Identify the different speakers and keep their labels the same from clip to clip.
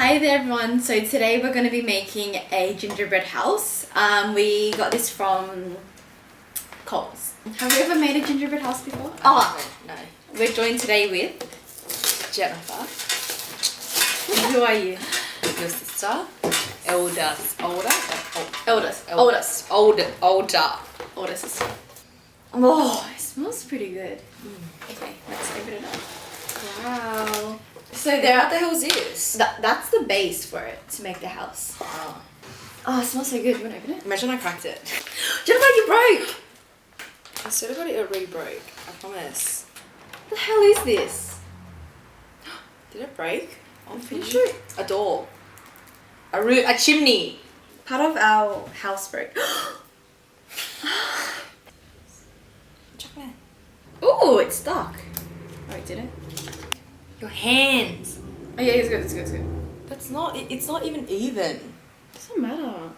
Speaker 1: Hi there everyone, so today we're going to be making a gingerbread house. We got this from Coles. Have you ever made a gingerbread house before?
Speaker 2: No.
Speaker 1: We're joined today with
Speaker 2: Jennifer.
Speaker 1: Who are you?
Speaker 2: Your sister. Older
Speaker 1: sister. Oh, it smells pretty good. Okay, let's open it up. Wow. So
Speaker 2: What the hell is this?
Speaker 1: that's the base for it to make the house. Oh, it smells so good. You want to open it?
Speaker 2: Imagine I cracked it.
Speaker 1: Jennifer, you broke!
Speaker 2: I swear to God, it already broke. I promise.
Speaker 1: What the hell is this?
Speaker 2: Did it break?
Speaker 1: I'm pretty sure
Speaker 2: A door. A chimney.
Speaker 1: part of our house broke.
Speaker 2: Chocolate.
Speaker 1: Ooh, it's stuck. Oh, it didn't.
Speaker 2: Your hands.
Speaker 1: Oh yeah, it's good, it's good, it's good.
Speaker 2: That's not, it's not even even.
Speaker 1: Doesn't matter.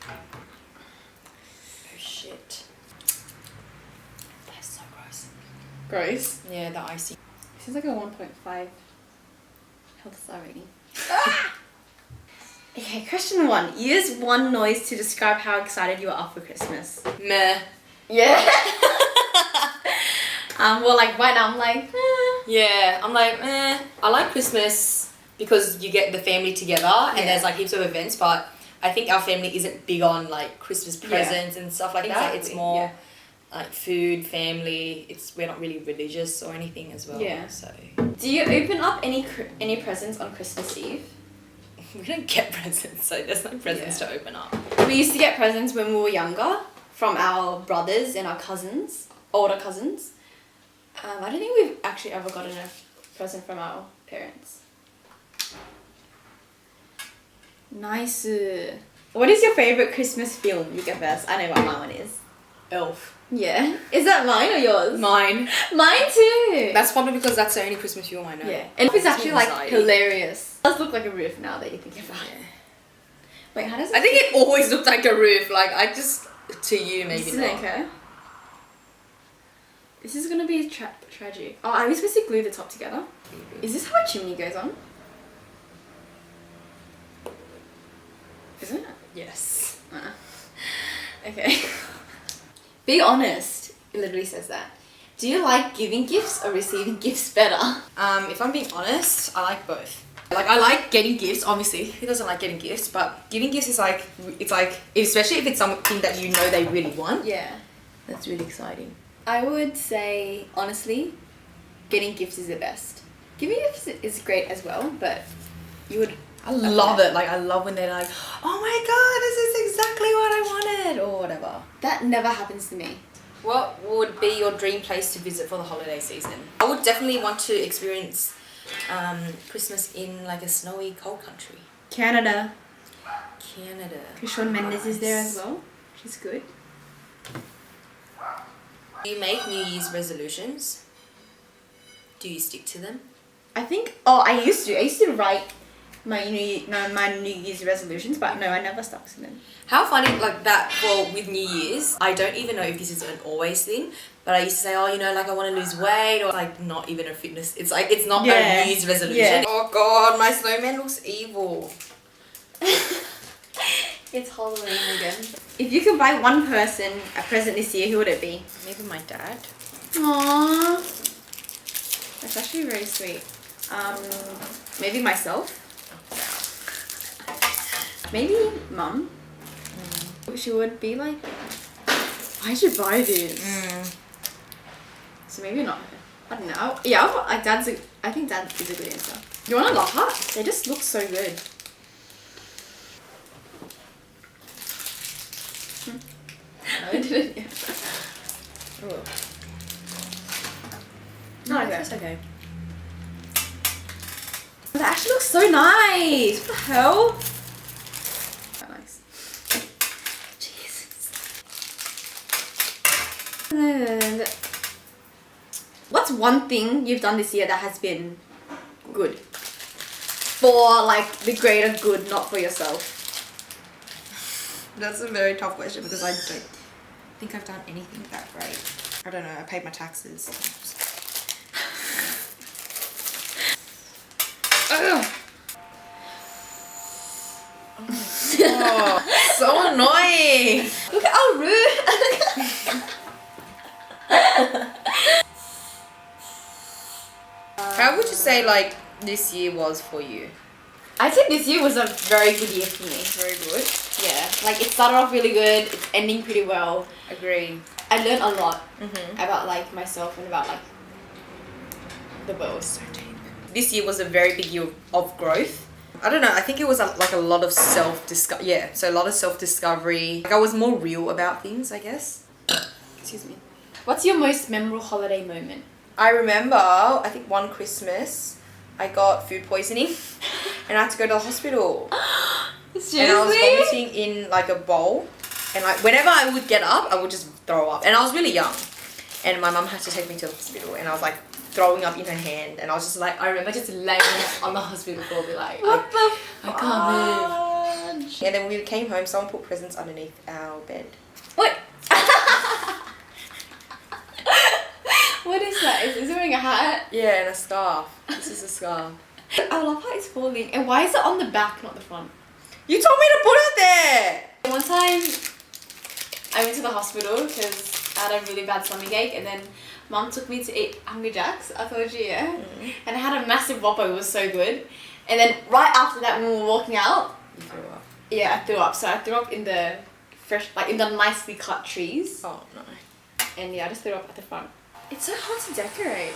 Speaker 2: Oh shit. That's so gross.
Speaker 1: Gross.
Speaker 2: Yeah, the icy.
Speaker 1: This is like a 1.5 health star rating. Okay, question 1. Use one noise to describe how excited you are for Christmas.
Speaker 2: Meh.
Speaker 1: Yeah. Well, like right now I'm like,
Speaker 2: Yeah, I'm like, I like Christmas because you get the family together and there's like heaps of events, but I think our family isn't big on like Christmas presents and stuff like that. It's more like food, family. We're not really religious or anything as well.
Speaker 1: Yeah.
Speaker 2: So
Speaker 1: do you open up any presents on Christmas Eve?
Speaker 2: we don't get presents, so there's no presents to open up.
Speaker 1: We used to get presents when we were younger from our brothers and our cousins, older cousins. I don't think we've actually ever gotten a present from our parents. Nice. What is your favorite Christmas film? You get first. I know what my one is.
Speaker 2: Elf.
Speaker 1: Yeah. Is that mine or yours?
Speaker 2: Mine.
Speaker 1: Mine too.
Speaker 2: That's probably because that's the only Christmas film I know.
Speaker 1: Yeah. And it's actually like
Speaker 2: anxiety.
Speaker 1: hilarious. It does look like a roof now that you think about it. Wait, how does it?
Speaker 2: I think it always looked like a roof. Like to you maybe
Speaker 1: This
Speaker 2: not.
Speaker 1: is okay. This is gonna be tragic. Oh, are we supposed to glue the top together? Is this how a chimney goes on? Isn't it?
Speaker 2: Yes.
Speaker 1: Okay. Be honest. It literally says that. Do you like giving gifts or receiving gifts better?
Speaker 2: If I'm being honest, I like both. Like I like getting gifts, obviously. Who doesn't like getting gifts? But giving gifts is like, especially if it's something that you know they really want.
Speaker 1: Yeah.
Speaker 2: That's really exciting.
Speaker 1: I would say, honestly, getting gifts is the best. Giving gifts is great as well, but you would...
Speaker 2: I love it. Like I love when they're like, oh my God, this is exactly what I wanted or whatever.
Speaker 1: That never happens to me.
Speaker 2: What would be your dream place to visit for the holiday season? I would definitely want to experience Christmas in like a snowy, cold country.
Speaker 1: Canada.
Speaker 2: Canada.
Speaker 1: Because Shawn Mendes is there as well, which is good.
Speaker 2: Do you make New Year's resolutions? Do you stick to them?
Speaker 1: I think... Oh, I used to write my New Year's resolutions, but no, I never stuck to them.
Speaker 2: How funny, like that, well, with New Year's, I don't even know if this is an always thing, but I used to say, oh, you know, like I want to lose weight, or like not even a fitness, it's like, it's not a New Year's resolution. Yeah. Oh God, my snowman looks evil.
Speaker 1: It's Halloween again. If you could buy one person a present this year, who would it be?
Speaker 2: Maybe my dad.
Speaker 1: Aww. That's actually very sweet. Maybe myself. Maybe Mum. She would be like, why'd you buy this? So maybe not her. I don't know. Yeah, I think Dad is a good answer. You want a lot? They just look so good. I didn't.
Speaker 2: Oh.
Speaker 1: No,
Speaker 2: That's okay.
Speaker 1: That actually looks so nice. What the hell? So nice. Jesus. And what's one thing you've done this year that has been good? For like the greater good, not for yourself.
Speaker 2: That's a very tough question because I don't think I've done anything that great. I don't know, I paid my taxes. Oh, so annoying.
Speaker 1: Look at how rude.
Speaker 2: How would you say like this year was for you?
Speaker 1: I think this year was a very good year for me.
Speaker 2: Very good.
Speaker 1: Yeah, like it started off really good. It's ending pretty well.
Speaker 2: Agree.
Speaker 1: I learned a lot about like myself and about like the world.
Speaker 2: So deep. This year was a very big year of growth. I don't know. I think it was like a lot of self-discovery. Yeah, so a lot of self-discovery. Like I was more real about things, I guess.
Speaker 1: Excuse me. What's your most memorable holiday moment?
Speaker 2: I remember, I think one Christmas, I got food poisoning and I had to go to the hospital.
Speaker 1: Seriously?
Speaker 2: And I was vomiting in like a bowl. And like whenever I would get up, I would just throw up. And I was really young. And my mum had to take me to the hospital. And I was like throwing up in her hand. And I was just like, I remember just laying on the hospital floor, be like,
Speaker 1: what the
Speaker 2: I can't move. And then when we came home, someone put presents underneath our bed.
Speaker 1: What? What is that? Is he wearing a hat?
Speaker 2: Yeah, and a scarf. This is a scarf.
Speaker 1: I love how it's falling. And why is it on the back, not the front?
Speaker 2: You told me to put it there!
Speaker 1: One time, I went to the hospital because I had a really bad stomachache, and then Mum took me to eat Hungry Jack's. I told you, yeah? And I had a massive whopper. It was so good. And then right after that, when we were walking out,
Speaker 2: You threw up.
Speaker 1: yeah, I threw up. So I threw up in the fresh, like in the nicely cut trees.
Speaker 2: Oh no.
Speaker 1: And yeah, I just threw up at the front. It's so hard to decorate.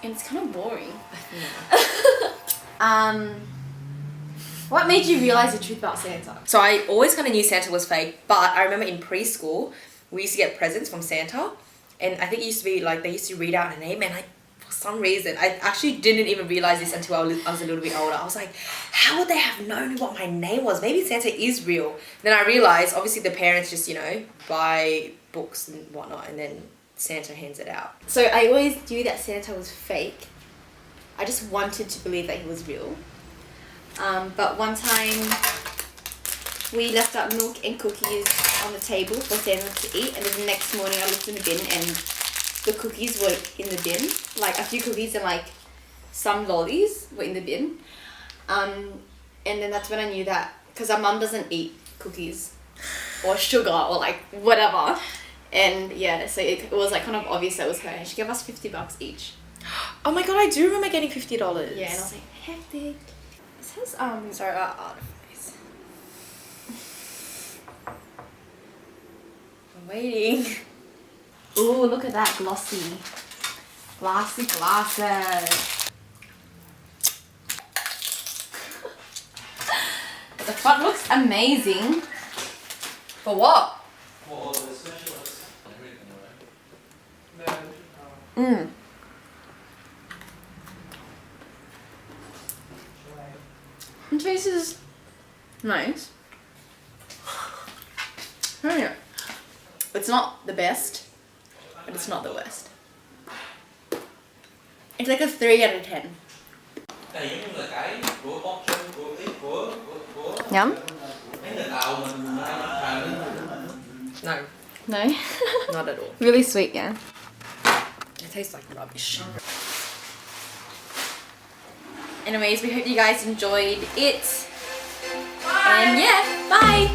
Speaker 1: And it's kind of boring. What made you realize the truth about Santa?
Speaker 2: So I always kind of knew Santa was fake, but I remember in preschool, we used to get presents from Santa. And I think it used to be like, they used to read out a name, and like, for some reason, I actually didn't even realize this until I was a little bit older. I was like, how would they have known what my name was? Maybe Santa is real. Then I realized, obviously the parents just, you know, buy books and whatnot, and then Santa hands it out.
Speaker 1: So I always knew that Santa was fake. I just wanted to believe that he was real. But one time we left out milk and cookies on the table for Santa to eat, and then the next morning I looked in the bin and the cookies were in the bin. Like a few cookies and like some lollies were in the bin. And then that's when I knew that, because our mum doesn't eat cookies or sugar or like whatever. And yeah, so it was like kind of obvious that it was her, and she gave us $50 each.
Speaker 2: Oh my god, I do remember getting $50.
Speaker 1: Yeah, and I was like, hectic. It says
Speaker 2: Sorry, out of face. I'm waiting.
Speaker 1: ooh, look at that glossy. Glassy glasses. The front looks amazing.
Speaker 2: For what?
Speaker 1: The face is nice. Oh yeah. It's not the best, but it's not the worst. It's like a 3 out of 10. Yum?
Speaker 2: No,
Speaker 1: No?
Speaker 2: not at all.
Speaker 1: Really sweet, yeah.
Speaker 2: It tastes like rubbish.
Speaker 1: Anyways, we hope you guys enjoyed it. And yeah, bye!